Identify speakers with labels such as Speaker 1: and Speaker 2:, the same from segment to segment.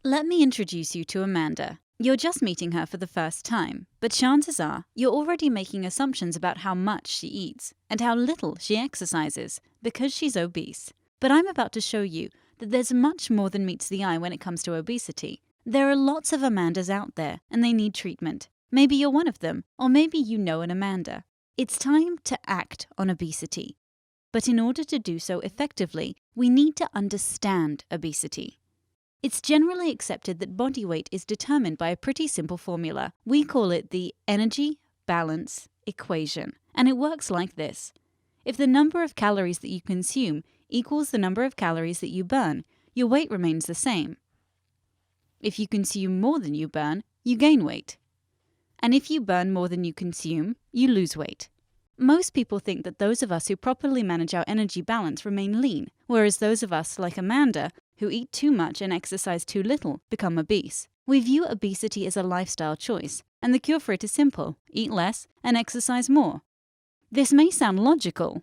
Speaker 1: Let me introduce you to Amanda. You're just meeting her for the first time, but chances are you're already making assumptions about how much she eats and how little she exercises because she's obese. But I'm about to show you that there's much more than meets the eye when it comes to obesity. There are lots of Amandas out there and they need treatment. Maybe you're one of them, or maybe you know an Amanda. It's time to act on obesity. But in order to do so effectively, we need to understand obesity. It's generally accepted that body weight is determined by a pretty simple formula. We call it the energy balance equation, and it works like this. If the number of calories that you consume equals the number of calories that you burn, your weight remains the same. If you consume more than you burn, you gain weight. And if you burn more than you consume, you lose weight. Most people think that those of us who properly manage our energy balance remain lean, whereas those of us, like Amanda, who eat too much and exercise too little, become obese. We view obesity as a lifestyle choice, and the cure for it is simple: eat less and exercise more. This may sound logical,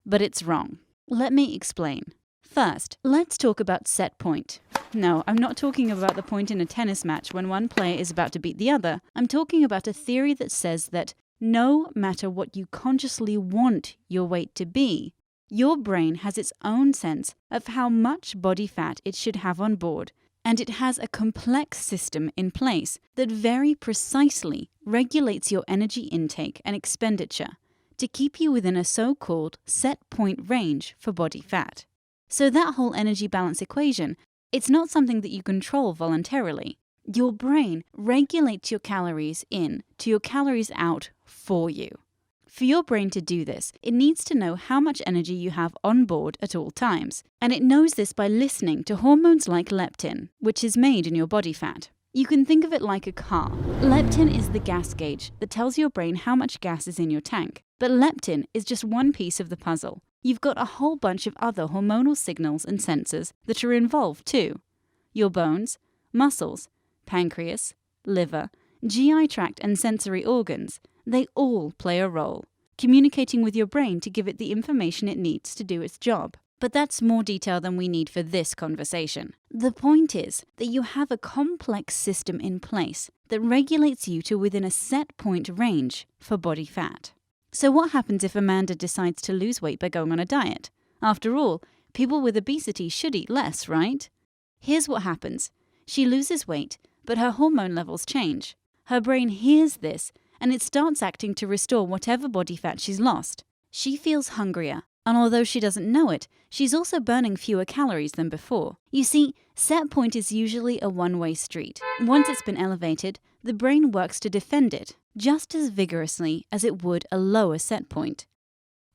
Speaker 1: but it's wrong. Let me explain. First, let's talk about set point. No, I'm not talking about the point in a tennis match when one player is about to beat the other. I'm talking about a theory that says that no matter what you consciously want your weight to be, your brain has its own sense of how much body fat it should have on board, and it has a complex system in place that very precisely regulates your energy intake and expenditure to keep you within a so-called set point range for body fat. So that whole energy balance equation, it's not something that you control voluntarily. Your brain regulates your calories in to your calories out for you. For your brain to do this, it needs to know how much energy you have on board at all times. And it knows this by listening to hormones like leptin, which is made in your body fat. You can think of it like a car. Leptin is the gas gauge that tells your brain how much gas is in your tank. But leptin is just one piece of the puzzle. You've got a whole bunch of other hormonal signals and sensors that are involved too. Your bones, muscles, pancreas, liver, GI tract and sensory organs, they all play a role, communicating with your brain to give it the information it needs to do its job. But that's more detail than we need for this conversation. The point is that you have a complex system in place that regulates you to within a set point range for body fat. So what happens if Amanda decides to lose weight by going on a diet? After all, people with obesity should eat less, right? Here's what happens. She loses weight, but her hormone levels change. Her brain hears this, and it starts acting to restore whatever body fat she's lost. She feels hungrier, and although she doesn't know it, she's also burning fewer calories than before. You see, set point is usually a one-way street. Once it's been elevated, the brain works to defend it just as vigorously as it would a lower set point.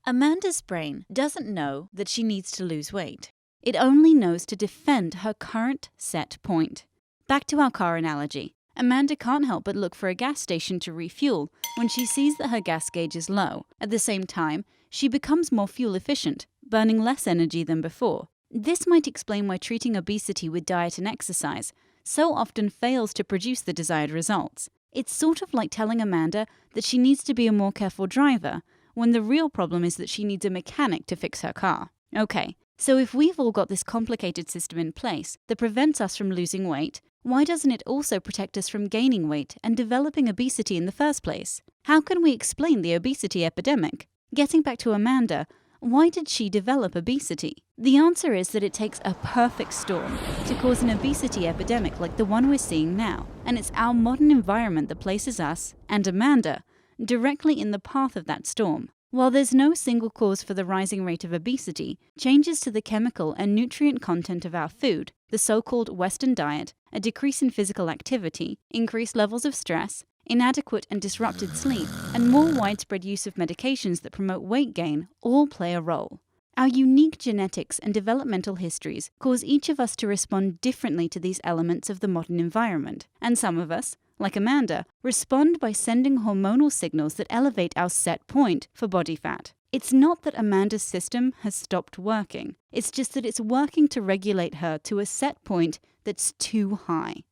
Speaker 1: Amanda's brain doesn't know that she needs to lose weight. It only knows to defend her current set point. Back to our car analogy. Amanda can't help but look for a gas station to refuel when she sees that her gas gauge is low. At the same time, she becomes more fuel efficient, burning less energy than before. This might explain why treating obesity with diet and exercise so often fails to produce the desired results. It's sort of like telling Amanda that she needs to be a more careful driver, when the real problem is that she needs a mechanic to fix her car. Okay, so if we've all got this complicated system in place that prevents us from losing weight, why doesn't it also protect us from gaining weight and developing obesity in the first place? How can we explain the obesity epidemic? Getting back to Amanda, why did she develop obesity? The answer is that it takes a perfect storm to cause an obesity epidemic like the one we're seeing now. And it's our modern environment that places us, and Amanda, directly in the path of that storm. While there's no single cause for the rising rate of obesity, changes to the chemical and nutrient content of our food, the so-called Western diet, a decrease in physical activity, increased levels of stress, inadequate and disrupted sleep, and more widespread use of medications that promote weight gain all play a role. Our unique genetics and developmental histories cause each of us to respond differently to these elements of the modern environment, and some of us, like Amanda, respond by sending hormonal signals that elevate our set point for body fat. It's not that Amanda's system has stopped working, it's just that it's working to regulate her to a set point that's too high.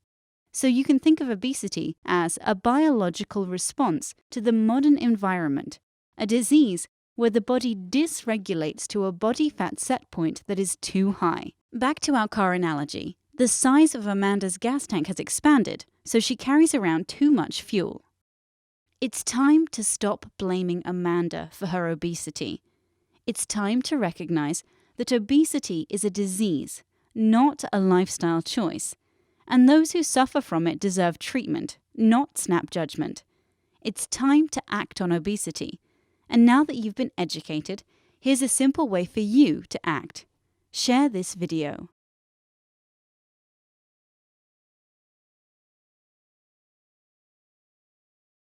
Speaker 1: So you can think of obesity as a biological response to the modern environment, a disease where the body dysregulates to a body fat set point that is too high. Back to our car analogy. The size of Amanda's gas tank has expanded, so she carries around too much fuel. It's time to stop blaming Amanda for her obesity. It's time to recognize that obesity is a disease, not a lifestyle choice, and those who suffer from it deserve treatment, not snap judgment. It's time to act on obesity. And now that you've been educated, here's a simple way for you to act. Share this video.